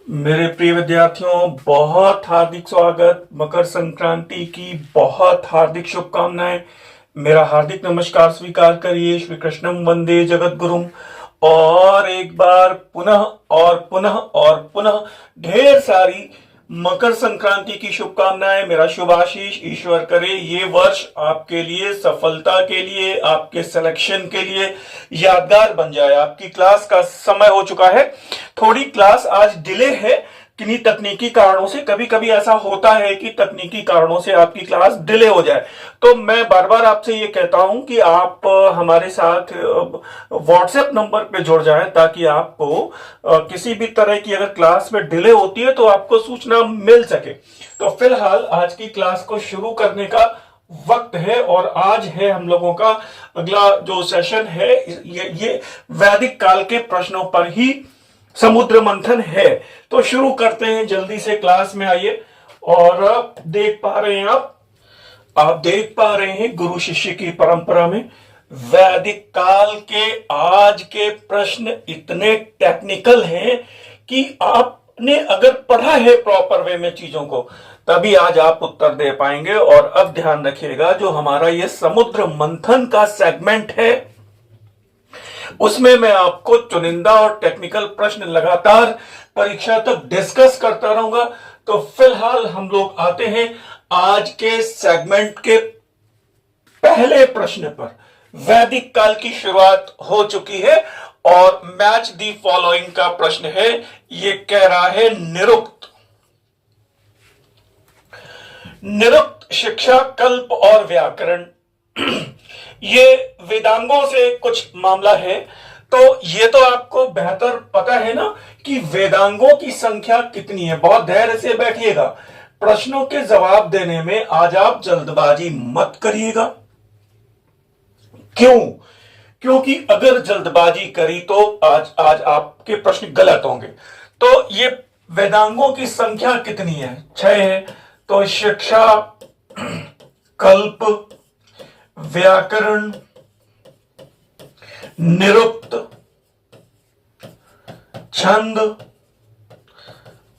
मेरे प्रिय विद्यार्थियों, बहुत हार्दिक स्वागत। मकर संक्रांति की बहुत हार्दिक शुभकामनाएं। मेरा हार्दिक नमस्कार स्वीकार करिए। श्री कृष्णम वंदे जगत गुरुम। और एक बार पुनः और पुनः और पुनः ढेर सारी मकर संक्रांति की शुभकामनाएं। मेरा शुभ आशीष ईश्वर करे ये वर्ष आपके लिए सफलता के लिए, आपके सिलेक्शन के लिए यादगार बन जाए। आपकी क्लास का समय हो चुका है। थोड़ी क्लास आज डिले है किन्हीं तकनीकी कारणों से। कभी कभी ऐसा होता है कि तकनीकी कारणों से आपकी क्लास डिले हो जाए। तो मैं बार बार आपसे ये कहता हूं कि आप हमारे साथ व्हाट्सएप नंबर पे जुड़ जाएं, ताकि आपको किसी भी तरह की अगर क्लास में डिले होती है तो आपको सूचना मिल सके। तो फिलहाल आज की क्लास को शुरू करने का वक्त है, और आज है हम लोगों का अगला जो सेशन है, ये वैदिक काल के प्रश्नों पर ही समुद्र मंथन है। तो शुरू करते हैं, जल्दी से क्लास में आइए। और देख पा रहे हैं आप देख पा रहे हैं गुरु शिष्य की परंपरा में वैदिक काल के आज के प्रश्न इतने टेक्निकल हैं कि आपने अगर पढ़ा है प्रॉपर वे में चीजों को, तभी आज आप उत्तर दे पाएंगे। और अब ध्यान रखिएगा, जो हमारा ये समुद्र मंथन का सेगमेंट है उसमें मैं आपको चुनिंदा और टेक्निकल प्रश्न लगातार परीक्षा तक डिस्कस करता रहूंगा। तो फिलहाल हम लोग आते हैं आज के सेगमेंट के पहले प्रश्न पर। वैदिक काल की शुरुआत हो चुकी है और मैच दी फॉलोइंग का प्रश्न है। ये कह रहा है निरुक्त शिक्षा, कल्प और व्याकरण। ये वेदांगों से कुछ मामला है। तो ये तो आपको बेहतर पता है ना कि वेदांगों की संख्या कितनी है। बहुत धैर्य से बैठिएगा, प्रश्नों के जवाब देने में आज आप जल्दबाजी मत करिएगा। क्यों? क्योंकि अगर जल्दबाजी करी तो आज आपके प्रश्न गलत होंगे। तो ये वेदांगों की संख्या कितनी है? 6 है। तो शिक्षा, कल्प, व्याकरण, निरुक्त, छंद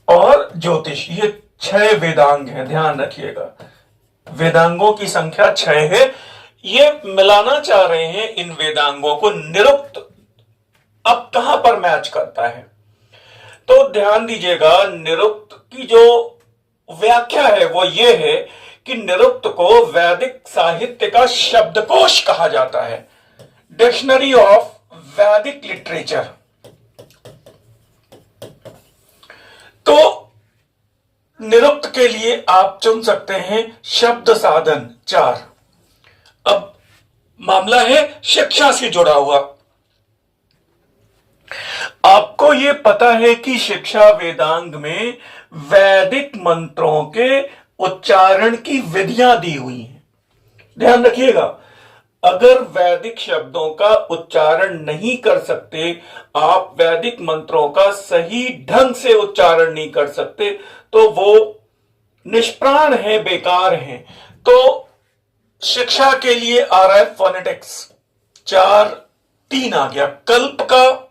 और ज्योतिष, ये 6 वेदांग हैं। ध्यान रखिएगा, वेदांगों की संख्या 6 है। ये मिलाना चाह रहे हैं इन वेदांगों को। निरुक्त अब कहां पर मैच करता है? तो ध्यान दीजिएगा, निरुक्त की जो व्याख्या है वो ये है कि निरुक्त को वैदिक साहित्य का शब्दकोश कहा जाता है, डिक्शनरी ऑफ वैदिक लिटरेचर। तो निरुक्त के लिए आप चुन सकते हैं शब्द साधन 4। अब मामला है शिक्षा से जुड़ा हुआ। आपको यह पता है कि शिक्षा वेदांग में वैदिक मंत्रों के उच्चारण की विधियां दी हुई हैं। ध्यान रखिएगा, अगर वैदिक शब्दों का उच्चारण नहीं कर सकते, आप वैदिक मंत्रों का सही ढंग से उच्चारण नहीं कर सकते, तो वो निष्प्राण है, बेकार है। तो शिक्षा के लिए आ रहा है फोनेटिक्स 4-3 आ गया। कल्प का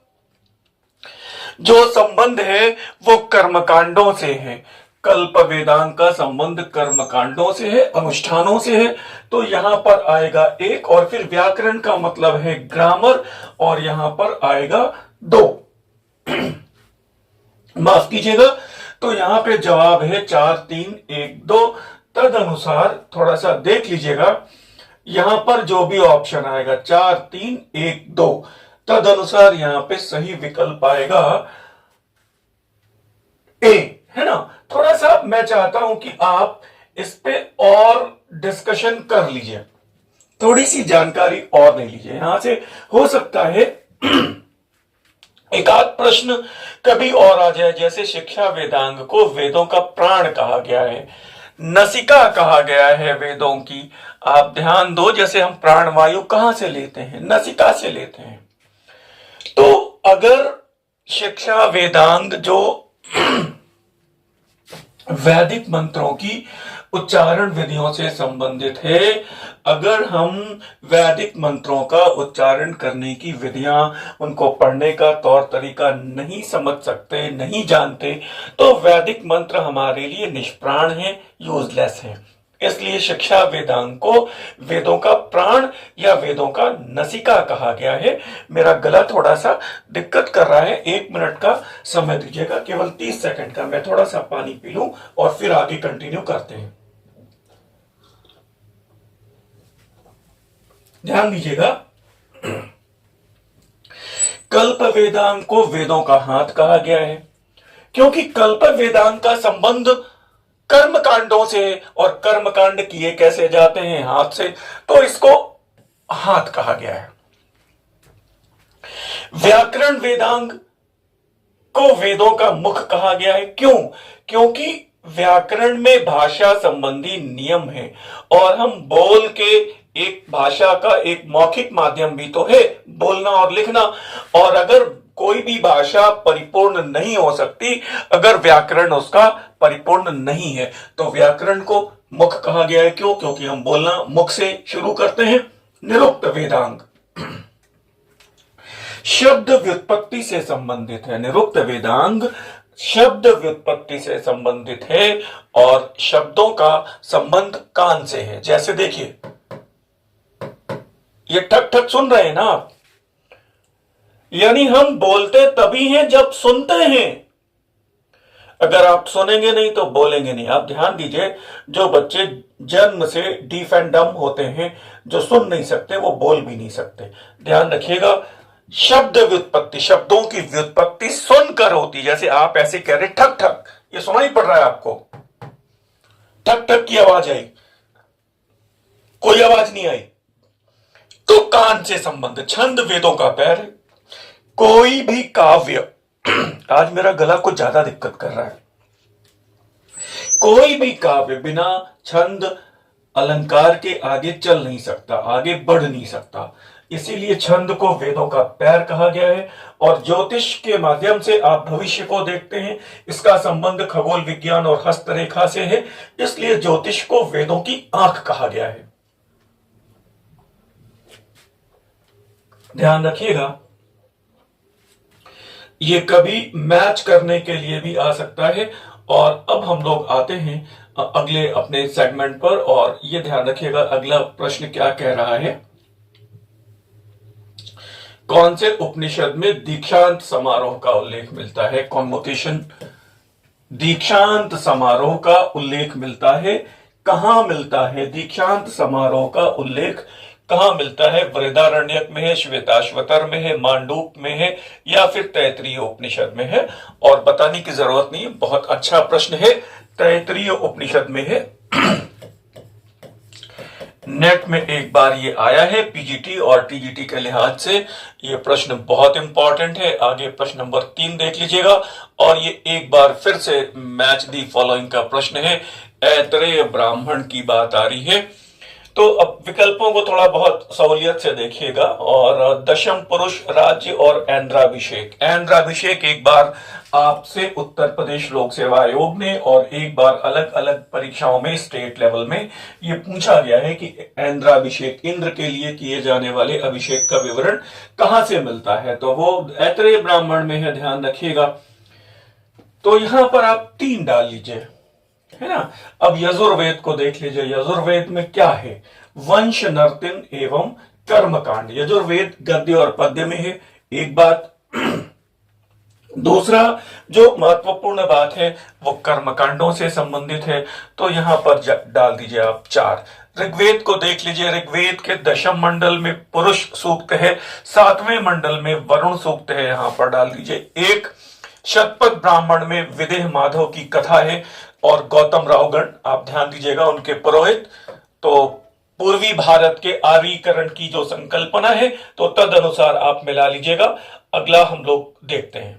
जो संबंध है वो कर्मकांडों से है। कल्प वेदांग का संबंध कर्मकांडों से है, अनुष्ठानों से है। तो यहां पर आएगा 1। और फिर व्याकरण का मतलब है ग्रामर, और यहां पर आएगा 2। माफ कीजिएगा, तो यहां पे जवाब है 4-3-1-2। तद अनुसार थोड़ा सा देख लीजिएगा, यहां पर जो भी ऑप्शन आएगा 4-3-1-2, तद अनुसार यहां पे सही विकल्प आएगा ए, है ना। थोड़ा सा मैं चाहता हूं कि आप इस पे और डिस्कशन कर लीजिए, थोड़ी सी जानकारी और ले लीजिए। यहां से हो सकता है एक आध प्रश्न कभी और आ जाए। जैसे शिक्षा वेदांग को वेदों का प्राण कहा गया है, नसिका कहा गया है वेदों की। आप ध्यान दो, जैसे हम प्राणवायु कहां से लेते हैं? नसिका से लेते हैं। तो अगर शिक्षा वेदांग जो वैदिक मंत्रों की उच्चारण विधियों से संबंधित है। अगर हम वैदिक मंत्रों का उच्चारण करने की विधियां, उनको पढ़ने का तौर तरीका नहीं समझ सकते, नहीं जानते, तो वैदिक मंत्र हमारे लिए निष्प्राण है, यूजलेस है। इसलिए शिक्षा वेदांग को वेदों का प्राण या वेदों का नसिका कहा गया है। मेरा गला थोड़ा सा दिक्कत कर रहा है, 1 मिनट का समय दीजिएगा, केवल 30 सेकंड का। मैं थोड़ा सा पानी पी लूं और फिर आगे कंटिन्यू करते हैं। ध्यान दीजिएगा, कल्प वेदांग को वेदों का हाथ कहा गया है, क्योंकि कल्प वेदांग का संबंध कर्म कांडों से, और कर्म कांड किए कैसे जाते हैं? हाथ से, तो इसको हाथ कहा गया है। व्याकरण वेदांग को वेदों का मुख कहा गया है। क्यों? क्योंकि व्याकरण में भाषा संबंधी नियम है, और हम बोल के एक भाषा का एक मौखिक माध्यम भी तो है, बोलना और लिखना। और अगर कोई भी भाषा परिपूर्ण नहीं हो सकती अगर व्याकरण उसका परिपूर्ण नहीं है, तो व्याकरण को मुख कहा गया है। क्यों? क्योंकि हम बोलना मुख से शुरू करते हैं। निरुक्त वेदांग शब्द व्युत्पत्ति से संबंधित है। निरुक्त वेदांग शब्द व्युत्पत्ति से संबंधित है, और शब्दों का संबंध कान से है। जैसे देखिए, ये ठक ठक सुन रहे हैं ना आप, यानी हम बोलते तभी हैं जब सुनते हैं। अगर आप सुनेंगे नहीं तो बोलेंगे नहीं। आप ध्यान दीजिए, जो बच्चे जन्म से डीफ एंड डम होते हैं, जो सुन नहीं सकते, वो बोल भी नहीं सकते। ध्यान रखिएगा, शब्द व्युत्पत्ति, शब्दों की व्युत्पत्ति सुनकर होती। जैसे आप ऐसे कह रहे ठक ठक, ये सुनाई पड़ रहा है आपको? ठक ठक की आवाज आई, कोई आवाज नहीं आई, तो कान से संबंध। छंद वेदों का पैर है। कोई भी काव्य आज मेरा गला कुछ ज्यादा दिक्कत कर रहा है। कोई भी काव्य बिना छंद अलंकार के आगे चल नहीं सकता, आगे बढ़ नहीं सकता। इसीलिए छंद को वेदों का पैर कहा गया है। और ज्योतिष के माध्यम से आप भविष्य को देखते हैं, इसका संबंध खगोल विज्ञान और हस्तरेखा से है, इसलिए ज्योतिष को वेदों की आंख कहा गया है। ध्यान रखिएगा, ये कभी मैच करने के लिए भी आ सकता है। और अब हम लोग आते हैं अगले अपने सेगमेंट पर, और ये ध्यान रखिएगा अगला प्रश्न क्या कह रहा है। कौन से उपनिषद में दीक्षांत समारोह का उल्लेख मिलता है? कॉन्वोकेशन, दीक्षांत समारोह का उल्लेख मिलता है। कहां मिलता है दीक्षांत समारोह का उल्लेख? कहां मिलता है? बृहदारण्यक में है, श्वेताश्वतर में है, मांडूक में है, या फिर तैत्तिरीय उपनिषद में है? और बताने की जरूरत नहीं, बहुत अच्छा प्रश्न है। तैत्तिरीय उपनिषद में है। नेट में एक बार ये आया है, पीजीटी और टीजीटी के लिहाज से ये प्रश्न बहुत इंपॉर्टेंट है। आगे प्रश्न नंबर 3 देख लीजिएगा। और ये एक बार फिर से मैच दी फॉलोइंग का प्रश्न है। ऐतरेय ब्राह्मण की बात आ रही है, तो अब विकल्पों को थोड़ा बहुत सहूलियत से देखिएगा। और दशम पुरुष राज्य और ऐन्द्राभिषेक, ऐन्द्राभिषेक एक बार आपसे उत्तर प्रदेश लोक सेवा आयोग ने और एक बार अलग अलग परीक्षाओं में स्टेट लेवल में ये पूछा गया है कि ऐन्द्राभिषेक, इंद्र के लिए किए जाने वाले अभिषेक का विवरण कहां से मिलता है, तो वो ऐतरेय ब्राह्मण में है। ध्यान रखिएगा। तो यहां पर आप 3 डाल लीजिए, है ना। अब यजुर्वेद को देख लीजिए। यजुर्वेद में क्या है? वंश, नर्तिन एवं कर्मकांड। यजुर्वेद गद्य और पद्य में है, एक बात। दूसरा जो महत्वपूर्ण बात है वो कर्मकांडों से संबंधित है, तो यहां पर डाल दीजिए आप 4। ऋग्वेद को देख लीजिए। ऋग्वेद के दशम मंडल में पुरुष सूक्त है, 7वें मंडल में वरुण सूक्त है, यहां पर डाल दीजिए 1। शतपथ ब्राह्मण में विदेह माधव की कथा है और गौतम रावगण, आप ध्यान दीजिएगा, उनके पुरोहित। तो पूर्वी भारत के आर्यीकरण की जो संकल्पना है, तो तद अनुसार आप मिला लीजिएगा। अगला हम लोग देखते हैं।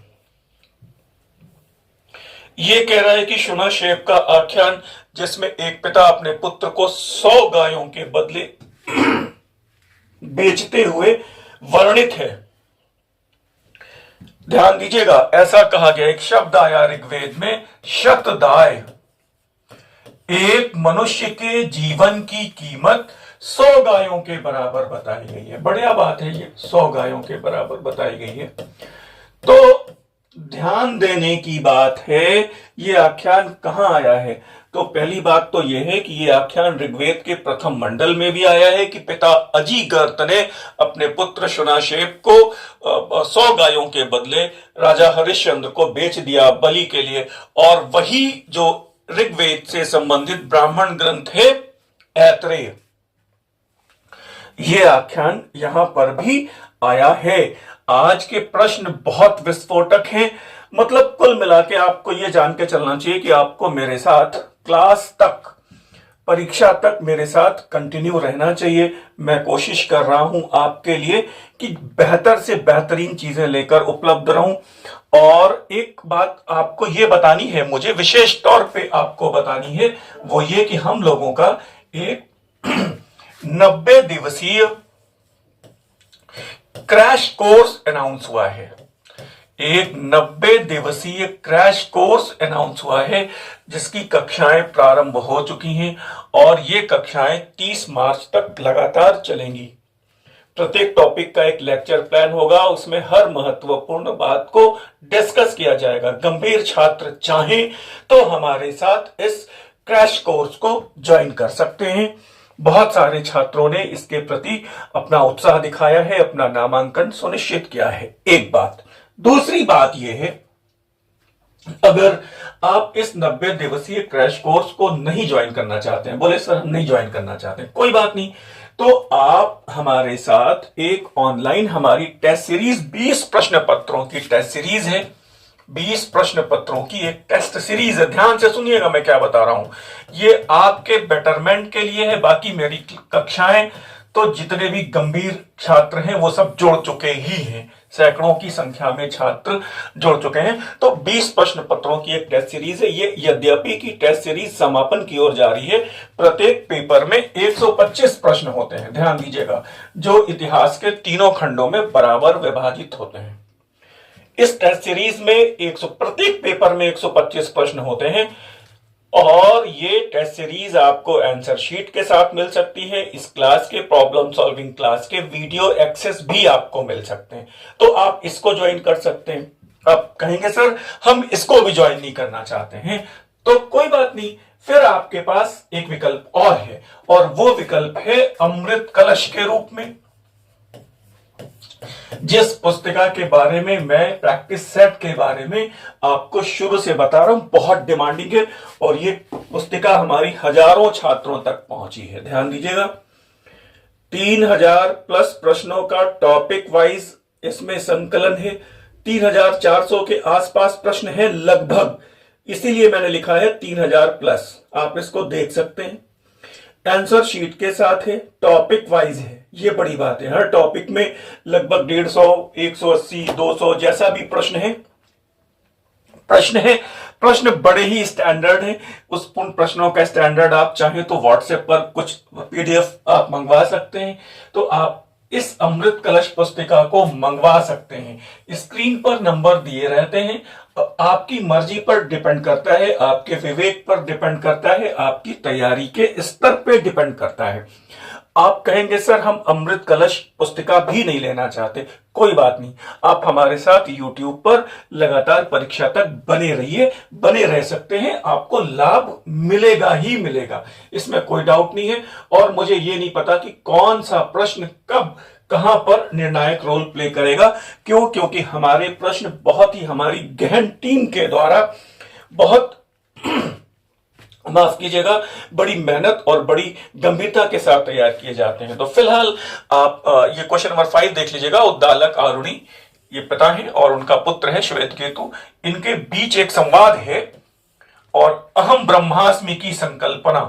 ये कह रहा है कि शुनशेप का आख्यान, जिसमें एक पिता अपने पुत्र को 100 गायों के बदले बेचते हुए वर्णित है। ध्यान दीजिएगा, ऐसा कहा गया, एक शब्द आया ऋग्वेद में, शतदाय। एक मनुष्य के जीवन की कीमत 100 गायों के बराबर बताई गई है। बढ़िया बात है, ये 100 गायों के बराबर बताई गई है। तो ध्यान देने की बात है, ये आख्यान कहां आया है? तो पहली बात तो यह है कि ये आख्यान ऋग्वेद के प्रथम मंडल में भी आया है कि पिता अजीगर्त ने अपने पुत्र शुनाशेप को 100 गायों के बदले राजा हरिश्चंद्र को बेच दिया बलि के लिए। और वही जो ऋग्वेद से संबंधित ब्राह्मण ग्रंथ है ऐतरेय, ये आख्यान यहां पर भी आया है। आज के प्रश्न बहुत विस्फोटक हैं। मतलब कुल मिला के आपको यह जान के चलना चाहिए कि आपको मेरे साथ क्लास तक, परीक्षा तक मेरे साथ कंटिन्यू रहना चाहिए। मैं कोशिश कर रहा हूं आपके लिए कि बेहतर से बेहतरीन चीजें लेकर उपलब्ध रहूं। और एक बात आपको यह बतानी है, मुझे विशेष तौर पे आपको बतानी है, वो ये कि हम लोगों का एक 90 दिवसीय क्रैश कोर्स अनाउंस हुआ है। एक 90 दिवसीय क्रैश कोर्स अनाउंस हुआ है जिसकी कक्षाएं प्रारंभ हो चुकी हैं और ये कक्षाएं 30 मार्च तक लगातार चलेंगी। प्रत्येक टॉपिक का एक लेक्चर प्लान होगा, उसमें हर महत्वपूर्ण बात को डिस्कस किया जाएगा। गंभीर छात्र चाहें तो हमारे साथ इस क्रैश कोर्स को ज्वाइन कर सकते हैं। बहुत सारे छात्रों ने इसके प्रति अपना उत्साह दिखाया है, अपना नामांकन सुनिश्चित किया है। एक बात। दूसरी बात यह है, अगर आप इस 90 दिवसीय क्रैश कोर्स को नहीं ज्वाइन करना चाहते हैं, बोले सर हम नहीं ज्वाइन करना चाहते हैं, कोई बात नहीं, तो आप हमारे साथ एक ऑनलाइन हमारी टेस्ट सीरीज 20 प्रश्न पत्रों की टेस्ट सीरीज है। 20 प्रश्न पत्रों की एक टेस्ट सीरीज है। ध्यान से सुनिएगा मैं क्या बता रहा हूं, ये आपके बेटरमेंट के लिए है। बाकी मेरी कक्षाएं तो जितने भी गंभीर छात्र हैं वो सब जुड़ चुके ही हैं, सैकड़ों की संख्या में छात्र जुड़ चुके हैं। तो 20 प्रश्न पत्रों की एक टेस्ट सीरीज है ये। यद्यपि की टेस्ट सीरीज समापन की ओर जा रही है। प्रत्येक पेपर में 125 प्रश्न होते हैं, ध्यान दीजिएगा, जो इतिहास के तीनों खंडों में बराबर विभाजित होते हैं। इस टेस्ट सीरीज में प्रत्येक पेपर में 125 प्रश्न होते हैं और ये टेस्ट सीरीज आपको आंसर शीट के साथ मिल सकती है। इस क्लास के प्रॉब्लम सॉल्विंग क्लास के वीडियो एक्सेस भी आपको मिल सकते हैं, तो आप इसको ज्वाइन कर सकते हैं। आप कहेंगे सर हम इसको भी ज्वाइन नहीं करना चाहते हैं, तो कोई बात नहीं, फिर आपके पास एक विकल्प और है और वो विकल्प है अमृत कलश के रूप में। जिस पुस्तिका के बारे में मैं प्रैक्टिस सेट के बारे में आपको शुरू से बता रहा हूं, बहुत डिमांडिंग है और ये पुस्तिका हमारी हजारों छात्रों तक पहुंची है। ध्यान दीजिएगा, 3000 प्लस प्रश्नों का टॉपिक वाइज इसमें संकलन है। 3400 के आसपास प्रश्न है लगभग, इसीलिए मैंने लिखा है 3000 प्लस। आप इसको देख सकते हैं, आंसर शीट के साथ है, टॉपिक वाइज है, ये बड़ी बात है। हर टॉपिक में लगभग 150, 180, 200 जैसा भी प्रश्न बड़े ही स्टैंडर्ड हैं। उस उन प्रश्नों का स्टैंडर्ड आप चाहें तो व्हाट्सएप पर कुछ पीडीएफ आप मंगवा सकते हैं, तो आप इस अमृत कलश पुस्तिका को मंगवा सकते हैं। स्क्रीन पर नंबर दिए रहते हैं, आपकी मर्जी पर डिपेंड करता है, आपके विवेक पर डिपेंड करता है, आपकी तैयारी के स्तर पर डिपेंड करता है। आप कहेंगे सर हम अमृत कलश पुस्तिका भी नहीं लेना चाहते, कोई बात नहीं, आप हमारे साथ YouTube पर लगातार परीक्षा तक बने रहिए, बने रह सकते हैं, आपको लाभ मिलेगा ही मिलेगा, इसमें कोई डाउट नहीं है। और मुझे ये नहीं पता कि कौन सा प्रश्न कब कहां पर निर्णायक रोल प्ले करेगा। क्यों? क्योंकि हमारे प्रश्न बहुत ही हमारी गहन टीम के द्वारा बहुत माफ कीजिएगा, बड़ी मेहनत और बड़ी गंभीरता के साथ तैयार किए जाते हैं। तो फिलहाल आप ये क्वेश्चन नंबर 5 देख लीजिएगा। उद्दालक आरुणि ये पिता है और उनका पुत्र है श्वेत केतु, इनके बीच एक संवाद है और अहम ब्रह्मास्मि की संकल्पना,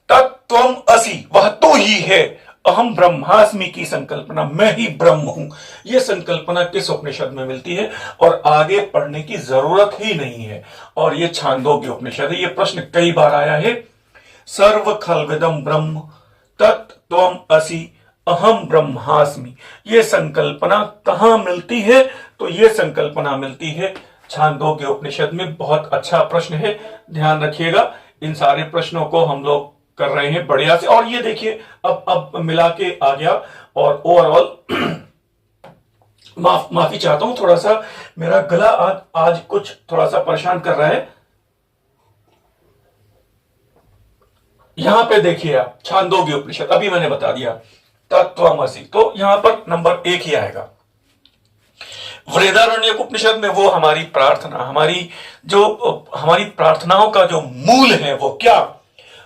तत्त्वम असि, वह तो ही है, अहम ब्रह्मास्मि की संकल्पना, मैं ही ब्रह्म हूं, यह संकल्पना किस उपनिषद में मिलती है और आगे पढ़ने की जरूरत ही नहीं है। और यह छांदोग्य उपनिषद है। यह प्रश्न कई बार आया है, सर्व खल्विदम ब्रह्म तत्त्वम असि अहम ब्रह्मास्मि, यह संकल्पना कहां मिलती है? तो यह संकल्पना मिलती है छांदोग्य उपनिषद में। बहुत अच्छा प्रश्न है, ध्यान रखिएगा, इन सारे प्रश्नों को हम लोग कर रहे हैं बढ़िया से। और ये देखिए अब मिला के आ गया। और ओवरऑल माफी चाहता हूं, थोड़ा सा मेरा गला आज कुछ थोड़ा सा परेशान कर रहा है। यहां पे देखिए आप, छांदोग्य उपनिषद अभी मैंने बता दिया, तत्त्वमसि, तो यहां पर नंबर 1 ही आएगा। वृहदारण्यक उपनिषद में वो हमारी प्रार्थना, हमारी प्रार्थनाओं का जो मूल है वो क्या,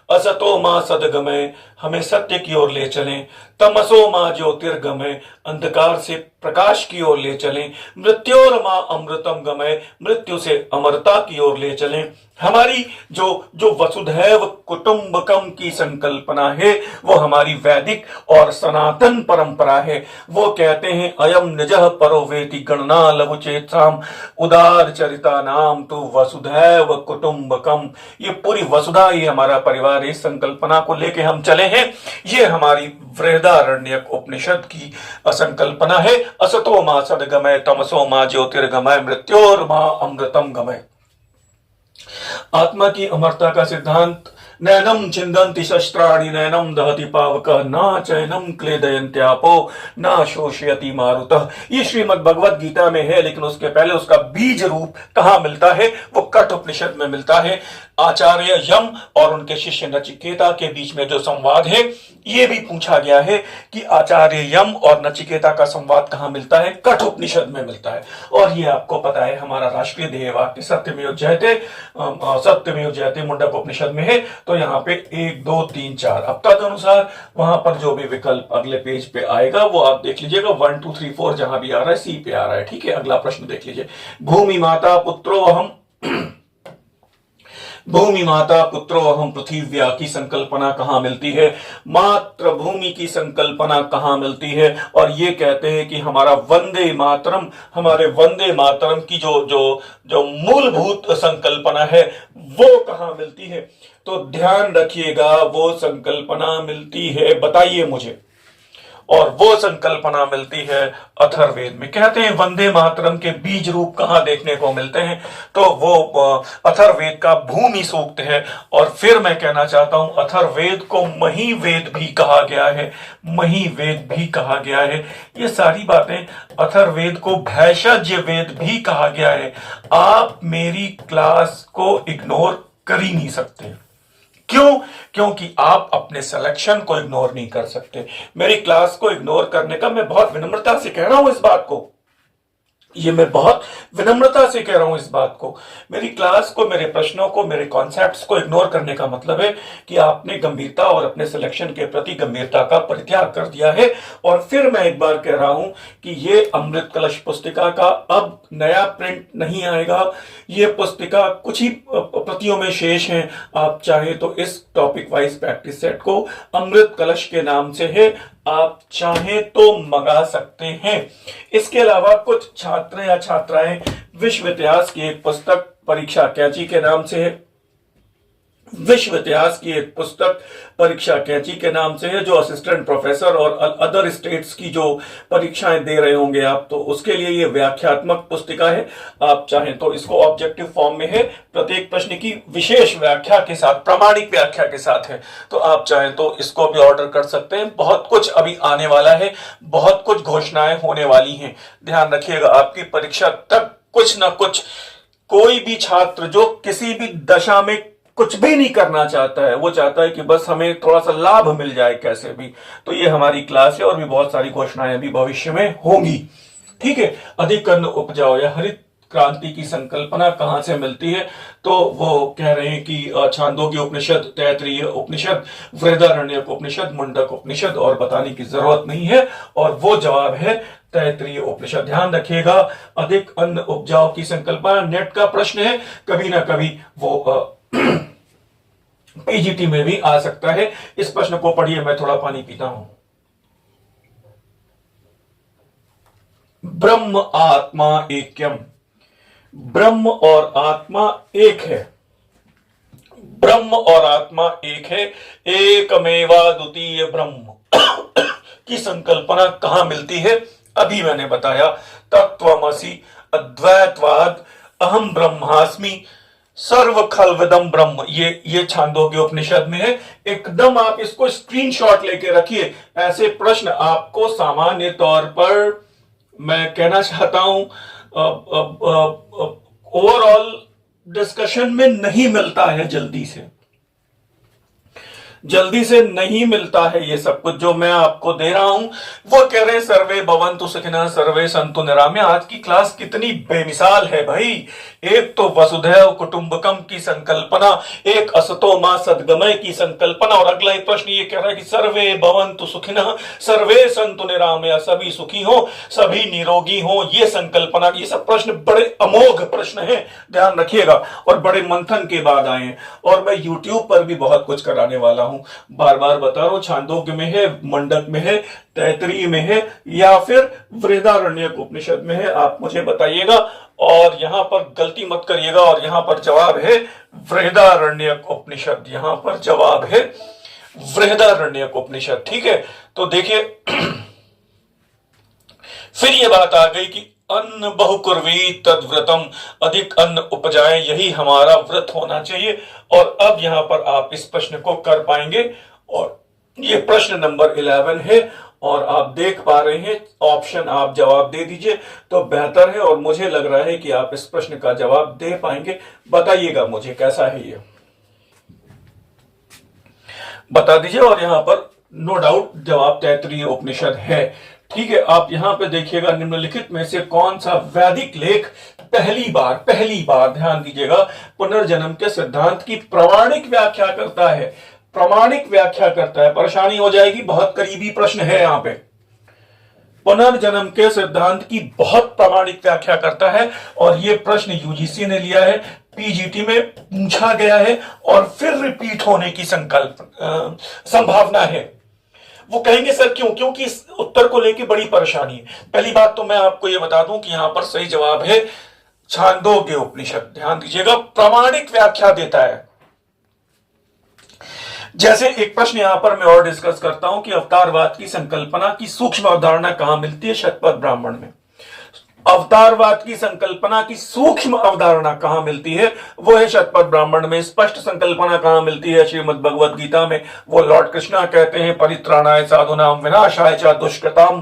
असतो मां सदगमय, हमें सत्य की ओर ले चलें, तमसो मां ज्योतिर्गमय, अंधकार से प्रकाश की ओर ले चलें, मृत्योर मां अमृतम गमय, मृत्यु से अमरता की ओर ले चलें। हमारी जो जो वसुधैव कुटुंबकम की संकल्पना है वो हमारी वैदिक और सनातन परंपरा है। वो कहते हैं अयम निजः परो वेति गणना लघु चेतसाम उदार चरिता नाम तो वसुधैव कुटुंबकम। ये पूरी वसुधा ही हमारा परिवार, इस संकल्पना को लेके हम चले हैं। ये हमारी वृहदारण्यक उपनिषद की संकल्पना है। असतो मां सद्गमय, तमसो मां ज्योतिर्गमय, मृत्योर मां अमृतम गमय। आत्मा की अमरता का सिद्धांत, नैनम छिंदन्ति शस्त्राणि नैनम दहति पावकः न चैनम क्लेदयन्त्यापो न शोषयति मारुतः। ये श्रीमद् भगवत गीता में है, लेकिन उसके पहले उसका बीज रूप कहां मिलता है, वो कठ उपनिषद में मिलता है। आचार्य यम और उनके शिष्य नचिकेता के बीच में जो संवाद है, ये भी पूछा गया है कि आचार्य यम और नचिकेता का संवाद कहां मिलता है, कठ उपनिषद में मिलता है। और ये आपको पता है हमारा राष्ट्रीय ध्येय वाक्य सत्यमेव जयते मुंडक उपनिषद में है। तो यहाँ पे 1 2 3 4 अब तक अनुसार वहां पर जो भी विकल्प अगले पेज पे आएगा वो आप देख लीजिएगा। 1 2 3 4 जहां भी आ रहा है सी पे आ रहा है, ठीक है। अगला प्रश्न देख लीजिए, भूमि माता पुत्रो अहम भूमि माता पुत्रो अहम पृथिव्या की संकल्पना कहां मिलती है, मातृभूमि की संकल्पना कहां मिलती है। और ये कहते हैं कि हमारे वंदे मातरम की जो मूलभूत संकल्पना है वो कहां मिलती है। तो ध्यान रखिएगा, वो संकल्पना मिलती है, बताइए मुझे, और वो संकल्पना मिलती है अथर्ववेद में। कहते हैं वंदे मातरम के बीज रूप कहां देखने को मिलते हैं, तो वो अथर्ववेद का भूमि सूक्त है। और फिर मैं कहना चाहता हूं अथर्ववेद को महिवेद भी कहा गया है, महिवेद भी कहा गया है। ये सारी बातें, अथर्ववेद को भैषज्य वेद भी कहा गया है। आप मेरी क्लास को इग्नोर कर ही नहीं सकते। क्यों? क्योंकि आप अपने सिलेक्शन को इग्नोर नहीं कर सकते। मेरी क्लास को इग्नोर करने का मैं बहुत विनम्रता से कह रहा हूं इस बात को, ये मैं बहुत विनम्रता से कह रहा हूं इस बात को। मेरी क्लास को, मेरे प्रश्नों को, मेरे कॉन्सेप्ट्स को इग्नोर करने का मतलब है कि आपने गंभीरता और अपने सिलेक्शन के प्रति गंभीरता का परित्याग कर दिया है। और फिर मैं एक बार कह रहा हूं कि ये अमृत कलश पुस्तिका का अब नया प्रिंट नहीं आएगा। ये पुस्तिका कुछ ही प्रतियों में शेष है। आप चाहे तो इस टॉपिक वाइज प्रैक्टिस सेट को अमृत कलश के नाम से है, आप चाहें तो मंगा सकते हैं। इसके अलावा कुछ छात्र या छात्राएं विश्व इतिहास की एक पुस्तक परीक्षा कैंची के नाम से है, विश्व इतिहास की एक पुस्तक परीक्षा कैंची के नाम से है, जो असिस्टेंट प्रोफेसर और अदर स्टेट्स की जो परीक्षाएं दे रहे होंगे आप, तो उसके लिए ये व्याख्यात्मक पुस्तिका है। आप चाहें तो इसको ऑब्जेक्टिव फॉर्म में है, प्रत्येक प्रश्न की विशेष व्याख्या के साथ, प्रामाणिक व्याख्या के साथ है। तो आप चाहें तो इसको भी ऑर्डर कर सकते हैं। बहुत कुछ अभी आने वाला है, बहुत कुछ घोषणाएं होने वाली हैं। ध्यान रखिएगा, आपकी परीक्षा तक कुछ ना कुछ, कोई भी छात्र जो किसी भी दशा में कुछ भी नहीं करना चाहता है, वो चाहता है कि बस हमें थोड़ा सा लाभ मिल जाए कैसे भी, तो ये हमारी क्लास है। और भी बहुत सारी घोषणाएं भी भविष्य में होंगी, ठीक है। अधिक अन्न उपजाओ या हरित क्रांति की संकल्पना कहां से मिलती है, तो वो कह रहे हैं कि छांदोग्य उपनिषद, तैत्तिरीय उपनिषद, वृहदारण्यक उपनिषद, मुंडक उपनिषद, और बताने की जरूरत नहीं है। और वो जवाब है तैत्तिरीय उपनिषद। ध्यान रखिएगा, अधिक अन्न उपजाओ की संकल्पना नेट का प्रश्न है, कभी ना कभी वो पीजीटी में भी आ सकता है। इस प्रश्न को पढ़िए, मैं थोड़ा पानी पीता हूं। ब्रह्म आत्मा ऐक्यम, ब्रह्म और आत्मा एक है, ब्रह्म और आत्मा एक है। एकमेवा द्वितीय ब्रह्म की संकल्पना कहां मिलती है, अभी मैंने बताया, तत्त्वमसि, अद्वैतवाद, अहम ब्रह्मास्मि, सर्व खलविदम ब्रह्म, ये छांदोग्य उपनिषद में है। एकदम आप इसको स्क्रीनशॉट लेके रखिए। ऐसे प्रश्न आपको सामान्य तौर पर, मैं कहना चाहता हूं, ओवरऑल डिस्कशन में नहीं मिलता है, जल्दी से नहीं मिलता है। ये सब कुछ जो मैं आपको दे रहा हूं, वो कह रहे हैं सर्वे भवन्तु सुखिनः सर्वे सन्तु निरामय। आज की क्लास कितनी बेमिसाल है भाई। एक तो वसुधैव कुटुंबकम की संकल्पना, एक असतो मा सद्गमय की संकल्पना, और अगला एक प्रश्न ये कह रहा है कि सर्वे भवन्तु सुखिनः सर्वे सन्तु निरामय, सभी सुखी हो, सभी निरोगी हो, ये संकल्पना। ये सब प्रश्न बड़े अमोघ प्रश्न हैं, ध्यान रखिएगा, और बड़े मंथन के बाद आए हैं। और मैं यूट्यूब पर भी बहुत कुछ कराने वाला हूं, बार बार बता रहा हूं। छांदोग्य में है, मंडक में है, तैतरीय में है, या फिर बृहदारण्यक उपनिषद में है, आप मुझे बताइएगा। और यहां पर गलती मत करिएगा, और यहां पर जवाब है बृहदारण्यक उपनिषद, यहां पर जवाब है बृहदारण्यक उपनिषद। ठीक है, तो देखिए फिर ये बात आ गई कि अन्न बहुकुर्वीत तद्व्रतम, अधिक अन्न उपजाए, यही हमारा व्रत होना चाहिए। और अब यहां पर आप इस प्रश्न को कर पाएंगे, और ये प्रश्न नंबर 11 है, और आप देख पा रहे हैं ऑप्शन, आप जवाब दे दीजिए तो बेहतर है। और मुझे लग रहा है कि आप इस प्रश्न का जवाब दे पाएंगे। बताइएगा मुझे कैसा है, ये बता दीजिए। और यहां पर नो डाउट जवाब तैतरीय उपनिषद है। ठीक है, आप यहां पे देखिएगा निम्नलिखित में से कौन सा वैदिक लेख पहली बार ध्यान दीजिएगा पुनर्जन्म के सिद्धांत की प्रामाणिक व्याख्या करता है। प्रामाणिक व्याख्या करता है, परेशानी हो जाएगी, बहुत करीबी प्रश्न है यहां पे। पुनर्जन्म के सिद्धांत की बहुत प्रामाणिक व्याख्या करता है, और यह प्रश्न यूजीसी ने लिया है, पीजीटी में पूछा गया है, और फिर रिपीट होने की संभावना है। वो कहेंगे सर क्यों? क्योंकि इस उत्तर को लेकर बड़ी परेशानी है। पहली बात तो मैं आपको यह बता दूं कि यहां पर सही जवाब है छांदोग्य उपनिषद। ध्यान दीजिएगा, प्रामाणिक व्याख्या देता है। जैसे एक प्रश्न यहां पर मैं और डिस्कस करता हूं कि अवतारवाद की संकल्पना की सूक्ष्म अवधारणा कहां मिलती है? शतपथ ब्राह्मण में। अवतारवाद की संकल्पना की सूक्ष्म अवधारणा कहां मिलती है? वो है शतपथ ब्राह्मण में। स्पष्ट संकल्पना कहां मिलती है? श्रीमद् भगवद गीता में। वो लॉर्ड कृष्णा कहते हैं परित्राणाय साधूनां विनाशाय च दुष्कृताम्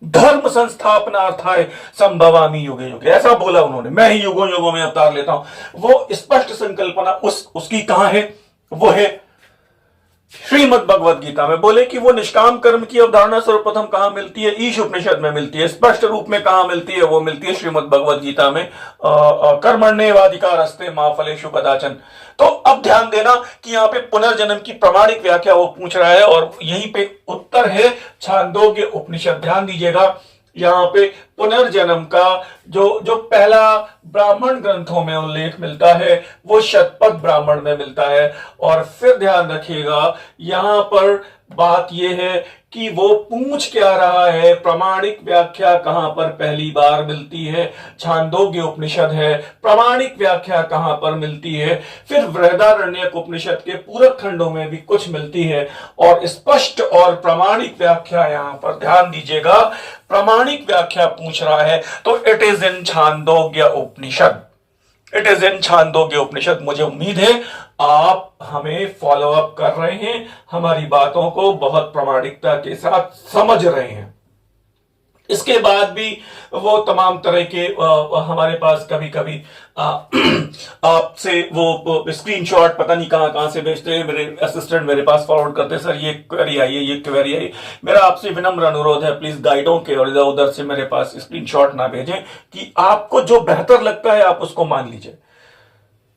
धर्म संस्थापनार्थाय संभवामि युगे युगे, ऐसा बोला उन्होंने। मैं ही युगों युगों में अवतार लेता हूं। वो स्पष्ट संकल्पना उसकी कहां है? वो है श्रीमद् भगवद गीता में। बोले कि वो निष्काम कर्म की अवधारणा सर्वप्रथम कहां मिलती है? ईश उपनिषद में मिलती है। स्पष्ट रूप में कहां मिलती है? वो मिलती है श्रीमद् भगवद गीता में। कर्मण्येवाधिकारस्ते मा फलेषु कदाचन। तो अब ध्यान देना कि यहाँ पे पुनर्जन्म की प्रामाणिक व्याख्या वो पूछ रहा है, और यहीं पे उत्तर है छांदोग्य उपनिषद। ध्यान दीजिएगा, यहाँ पे पुनर्जन्म का जो पहला ब्राह्मण ग्रंथों में उल्लेख मिलता है वो शतपथ ब्राह्मण में मिलता है। और फिर ध्यान रखिएगा, यहां पर बात यह है कि वो पूछ क्या रहा है, प्रामाणिक व्याख्या कहां पर पहली बार मिलती है? छांदोग्य उपनिषद है। प्रामाणिक व्याख्या कहां पर मिलती है? फिर बृहदारण्यक उपनिषद के पूरक खंडों में भी कुछ मिलती है। और स्पष्ट और प्रामाणिक व्याख्या यहां पर ध्यान दीजिएगा, प्रामाणिक व्याख्या पूछ रहा है तो it is in Chandogya Upanishad. It is in Chandogya Upanishad. मुझे उम्मीद है आप हमें फॉलो अप कर रहे हैं, हमारी बातों को बहुत प्रामाणिकता के साथ समझ रहे हैं। इसके बाद भी वो तमाम तरह के हमारे पास कभी कभी आपसे वो स्क्रीनशॉट पता नहीं कहां कहां से भेजते हैं। मेरे असिस्टेंट मेरे पास फॉरवर्ड करते हैं, सर ये क्वेरी आई है, ये क्वेरी आई। मेरा आपसे विनम्र अनुरोध है, प्लीज गाइडों के और इधर उधर से मेरे पास स्क्रीनशॉट ना भेजें, कि आपको जो बेहतर लगता है आप उसको मान लीजिए।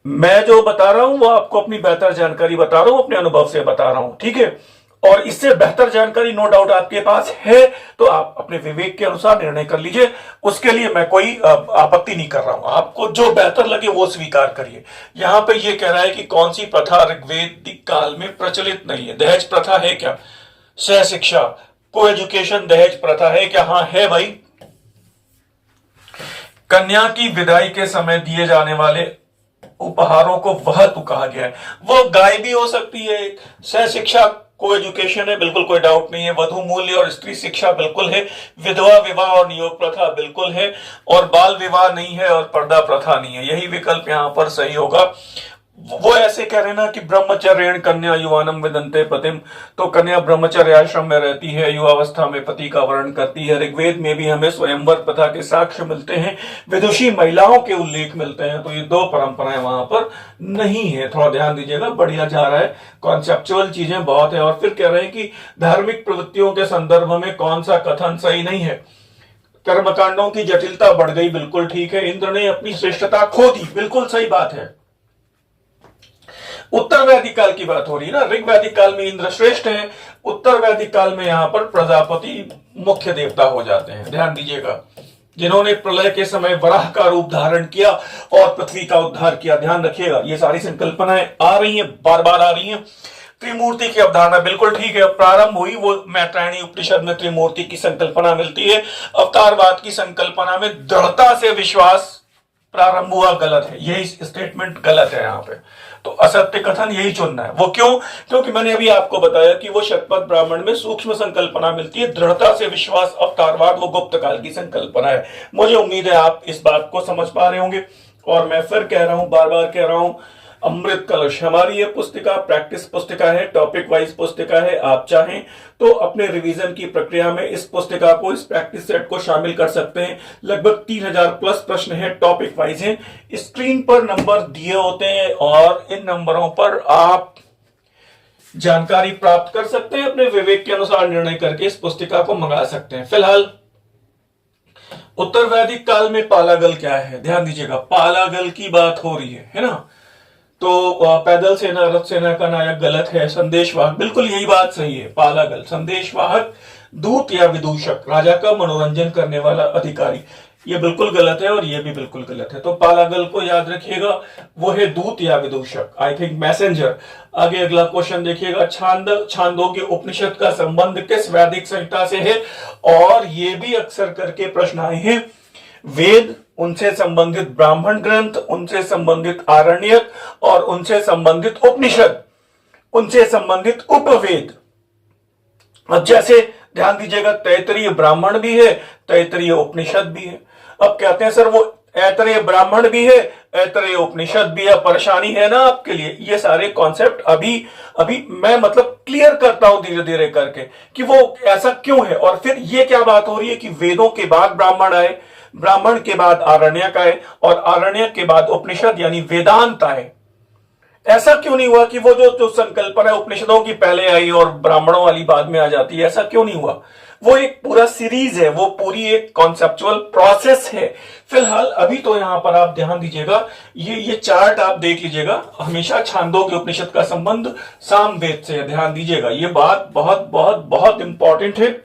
मैं जो बता रहा हूं वो आपको अपनी बेहतर जानकारी बता रहा हूं, अपने अनुभव से बता रहा हूं, ठीक है। और इससे बेहतर जानकारी नो डाउट आपके पास है तो आप अपने विवेक के अनुसार निर्णय कर लीजिए। उसके लिए मैं कोई आपत्ति नहीं कर रहा हूं। आपको जो बेहतर लगे वो स्वीकार करिए। यहां पे ये कह रहा है कि कौन सी प्रथा ऋग्वेदिक काल में प्रचलित नहीं है? दहेज प्रथा है क्या? सह शिक्षा, को एजुकेशन दहेज प्रथा है क्या? हाँ है भाई। कन्या की विदाई के समय दिए जाने वाले उपहारों को वह तो कहा गया है। वो गाय भी हो सकती है, सह शिक्षा को एजुकेशन है, बिल्कुल कोई डाउट नहीं है। वधु मूल्य और स्त्री शिक्षा बिल्कुल है। विधवा विवाह और नियोग प्रथा बिल्कुल है। और बाल विवाह नहीं है और पर्दा प्रथा नहीं है। यही विकल्प यहां पर सही होगा। वो ऐसे कह रहे हैं ना कि ब्रह्मचर्य कन्या युवानम विदन्ते पतिम, तो कन्या ब्रह्मचर्य आश्रम में रहती है, युवावस्था में पति का वर्ण करती है। ऋग्वेद में भी हमें स्वयंवर प्रथा के साक्ष्य मिलते हैं, विदुषी महिलाओं के उल्लेख मिलते हैं। तो ये दो परंपराएं वहां पर नहीं है, थोड़ा ध्यान दीजिएगा। बढ़िया जा रहा है, कॉन्सेप्चुअल चीजें बहुत है। और फिर कह रहे हैं कि धार्मिक प्रवृत्तियों के संदर्भ में कौन सा कथन सही नहीं है। कर्मकांडों की जटिलता बढ़ गई, बिल्कुल ठीक है। इंद्र ने अपनी श्रेष्ठता खो दी, बिल्कुल सही बात है। उत्तर वैदिक काल की बात हो रही है ना, ऋग वैदिक काल में इंद्र श्रेष्ठ है, उत्तर वैदिक काल में यहां पर प्रजापति मुख्य देवता हो जाते हैं। ध्यान दीजिएगा, जिन्होंने प्रलय के समय वराह का रूप धारण किया और पृथ्वी का उद्धार किया। ध्यान रखिएगा, ये सारी संकल्पनाएं आ रही हैं, बार बार आ रही हैं। त्रिमूर्ति की अवधारणा बिल्कुल ठीक है, प्रारंभ हुई वो मैत्रायणी उपनिषद में त्रिमूर्ति की संकल्पना मिलती है। अवतारवाद की संकल्पना में दृढ़ता से विश्वास प्रारंभ हुआ, गलत है, यही स्टेटमेंट गलत है। यहां पे तो असत्य कथन यही चुनना है। वो क्यों? क्योंकि मैंने अभी आपको बताया कि वो शतपथ ब्राह्मण में सूक्ष्म संकल्पना मिलती है, दृढ़ता से विश्वास। अवतारवाद वो गुप्त काल की संकल्पना है। मुझे उम्मीद है आप इस बात को समझ पा रहे होंगे। और मैं फिर कह रहा हूं, बार बार कह रहा हूं, अमृत कलश हमारी ये पुस्तिका प्रैक्टिस पुस्तिका है, टॉपिक वाइज पुस्तिका है। आप चाहें तो अपने रिवीजन की प्रक्रिया में इस पुस्तिका को, इस प्रैक्टिस सेट को शामिल कर सकते हैं। लगभग 3000 प्लस प्रश्न हैं, टॉपिक वाइज हैं। स्क्रीन पर नंबर दिए होते हैं और इन नंबरों पर आप जानकारी प्राप्त कर सकते हैं। अपने विवेक के अनुसार निर्णय करके इस पुस्तिका को मंगा सकते हैं। फिलहाल उत्तर वैदिक काल में पालागल क्या है, ध्यान दीजिएगा। पालागल की बात हो रही है ना। तो पैदल सेना, रथ सेना का नायक गलत है। संदेशवाहक, बिल्कुल यही बात सही है। पालागल संदेशवाहक, दूत या विदूषक, राजा का मनोरंजन करने वाला अधिकारी, ये बिल्कुल गलत है और ये भी बिल्कुल गलत है। तो पालागल को याद रखिएगा, वो है दूत या विदूषक, आई थिंक मैसेंजर। आगे अगला क्वेश्चन देखिएगा, छांदोग्य उपनिषद का संबंध किस वैदिक संहिता से है? और ये भी अक्सर करके प्रश्न आए हैं। वेद, उनसे संबंधित ब्राह्मण ग्रंथ, उनसे संबंधित आरण्यक और उनसे संबंधित उपनिषद, उनसे संबंधित उपवेद। अब जैसे ध्यान दीजिएगा, तैतरीय ब्राह्मण भी है, तैतरीय उपनिषद भी है। अब कहते हैं सर वो ऐतरेय ब्राह्मण भी है, ऐतरेय उपनिषद भी है, परेशानी है ना आपके लिए। ये सारे कॉन्सेप्ट अभी मैं मतलब क्लियर करता हूं धीरे धीरे करके कि वो ऐसा क्यों है। और फिर ये क्या बात हो रही है कि वेदों के बाद ब्राह्मण आए, ब्राह्मण के बाद आरण्यक आए और आरण्यक के बाद उपनिषद यानी वेदांत आए। ऐसा क्यों नहीं हुआ कि वो जो संकल्पना उपनिषदों की पहले आई और ब्राह्मणों वाली बाद में आ जाती है? ऐसा क्यों नहीं हुआ? वो एक पूरा सीरीज है, वो पूरी एक कॉन्सेप्चुअल प्रोसेस है। फिलहाल अभी तो यहां पर आप ध्यान दीजिएगा, ये चार्ट आप देख लीजिएगा। हमेशा छांदोग्य उपनिषद का संबंध सामवेद से है, ध्यान दीजिएगा। ये बात बहुत बहुत बहुत इंपॉर्टेंट है,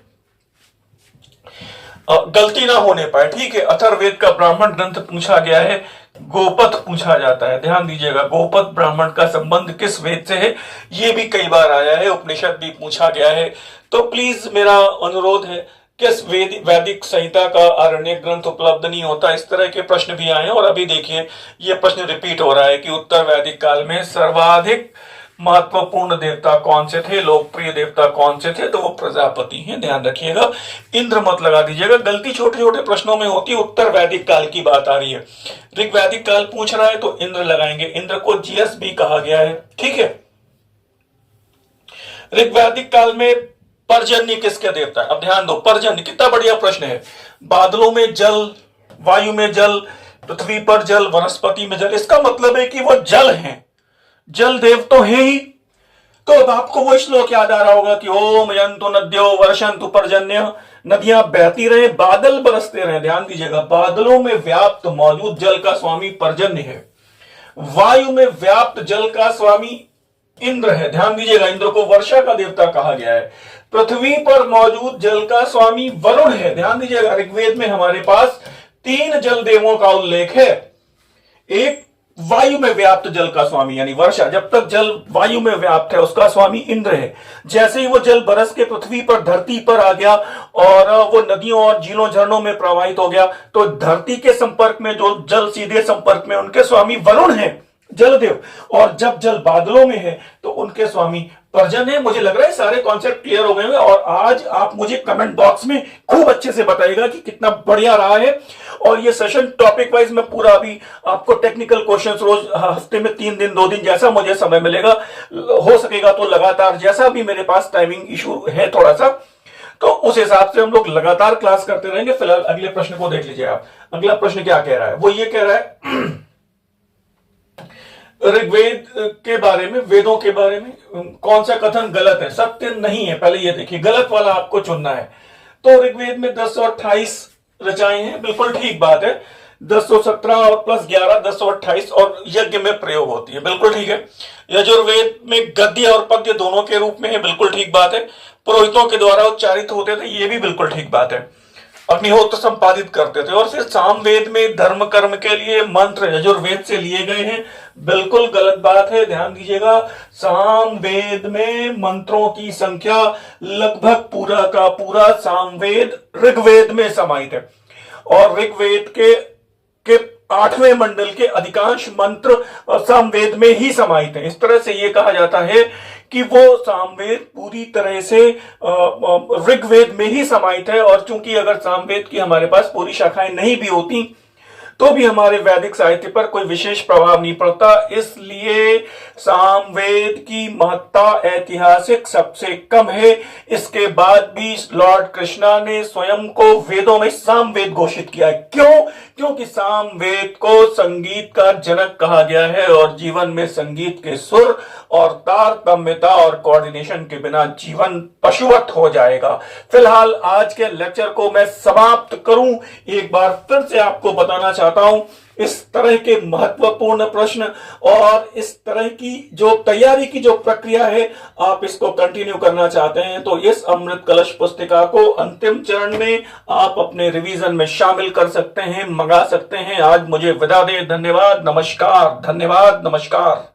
गलती ना होने पाए, ठीक है। अथर्ववेद का ब्राह्मण ग्रंथ पूछा गया है, गोपथ पूछा जाता है, ध्यान दीजिएगा। गोपथ ब्राह्मण का संबंध किस वेद से है, ये भी कई बार आया है। उपनिषद भी पूछा गया है। तो प्लीज मेरा अनुरोध है, किस वैदिक संहिता का आरण्य ग्रंथ उपलब्ध नहीं होता, इस तरह के प्रश्न भी आए हैं। और अभी देखिए ये प्रश्न रिपीट हो रहा है कि उत्तर वैदिक काल में सर्वाधिक महत्वपूर्ण देवता कौन से थे, लोकप्रिय देवता कौन से थे? तो वो प्रजापति हैं, ध्यान रखिएगा। इंद्र मत लगा दीजिएगा, गलती छोटे छोटे प्रश्नों में होती है। उत्तर वैदिक काल की बात आ रही है, ऋग वैदिक काल पूछ रहा है तो इंद्र लगाएंगे। इंद्र को जीएस भी कहा गया है, ठीक है। ऋग वैदिक काल में पर्जन्य किसके देवता है? अब ध्यान दो, पर्जन्य कितना बढ़िया प्रश्न है। बादलों में जल, वायु में जल, पृथ्वी पर जल, वनस्पति में जल, इसका मतलब है कि वो जल हैं, जल देव तो है ही। तो अब आपको वो श्लोक याद आ रहा होगा कि ओम यंतु नद्यो वर्षन्तु पर्जन्य, नदियां बहती रहे, बादल बरसते रहे। ध्यान दीजिएगा, बादलों में व्याप्त मौजूद जल का स्वामी पर्जन्य है, वायु में व्याप्त जल का स्वामी इंद्र है। ध्यान दीजिएगा, इंद्र को वर्षा का देवता कहा गया है। पृथ्वी पर मौजूद जल का स्वामी वरुण है। ध्यान दीजिएगा, ऋग्वेद में हमारे पास 3 जल देवों का उल्लेख है। एक वायु में व्याप्त जल का स्वामी यानी वर्षा, जब तक जल वायु में व्याप्त है उसका स्वामी इंद्र है। जैसे ही वो जल बरस के पृथ्वी पर, धरती पर आ गया और वो नदियों और झीलों झरनों में प्रवाहित हो गया, तो धरती के संपर्क में जो जल सीधे संपर्क में, उनके स्वामी वरुण है, जलदेव। और जब जल बादलों में है तो उनके स्वामी वर्जन है। मुझे लग रहा है सारे कॉन्सेप्ट क्लियर हो गए हैं और आज आप मुझे कमेंट बॉक्स में खूब अच्छे से बताइएगा कि कितना बढ़िया रहा है। और ये सेशन टॉपिक वाइज मैं पूरा अभी आपको टेक्निकल क्वेश्चंस रोज हफ्ते में 3 दिन 2 दिन जैसा मुझे समय मिलेगा, हो सकेगा तो लगातार, जैसा भी मेरे पास टाइमिंग इशू है थोड़ा सा, तो उस हिसाब से हम लोग लगातार क्लास करते रहेंगे। फिलहाल अगले प्रश्न को देख लीजिए आप। अगला प्रश्न क्या कह रहा है? वो ये कह रहा है ऋग्वेद के बारे में, वेदों के बारे में कौन सा कथन गलत है, सत्य नहीं है। पहले ये देखिए, गलत वाला आपको चुनना है। तो ऋग्वेद में 1028 रचाएं हैं, बिल्कुल ठीक बात है। 1017 और प्लस 11 1028 और यज्ञ में प्रयोग होती है, बिल्कुल ठीक है। यजुर्वेद में गद्य और पद्य दोनों के रूप में है, बिल्कुल ठीक बात है। पुरोहितों के द्वारा उच्चारित होते थे, ये भी बिल्कुल ठीक बात है। अग्निहोत्र संपादित करते थे। और फिर सामवेद में धर्म कर्म के लिए मंत्र यजुर्वेद से लिए गए हैं, बिल्कुल गलत बात है, ध्यान दीजिएगा। सामवेद में मंत्रों की संख्या लगभग पूरा का पूरा सामवेद ऋग्वेद में समाहित है और ऋग्वेद के 8वें मंडल के अधिकांश मंत्र सामवेद में ही समाहित है। इस तरह से यह कहा जाता है कि वो सामवेद पूरी तरह से ऋग्वेद में ही समाहित है। और चूंकि अगर सामवेद की हमारे पास पूरी शाखाएं नहीं भी होती तो भी हमारे वैदिक साहित्य पर कोई विशेष प्रभाव नहीं पड़ता, इसलिए सामवेद की महत्ता ऐतिहासिक सबसे कम है। इसके बाद भी लॉर्ड कृष्णा ने स्वयं को वेदों में सामवेद घोषित किया है। क्यों? क्योंकि सामवेद को संगीत का जनक कहा गया है और जीवन में संगीत के सुर और तारतम्यता और कोऑर्डिनेशन के बिना जीवन पशुवत हो जाएगा। फिलहाल आज के लेक्चर को मैं समाप्त करूं, एक बार फिर से आपको बताना चाहता हूं, इस तरह के महत्वपूर्ण प्रश्न और इस तरह की जो तैयारी की जो प्रक्रिया है, आप इसको कंटिन्यू करना चाहते हैं तो इस अमृत कलश पुस्तिका को अंतिम चरण में आप अपने रिवीजन में शामिल कर सकते हैं, मंगा सकते हैं। आज मुझे विदा दें। धन्यवाद, नमस्कार। धन्यवाद, नमस्कार।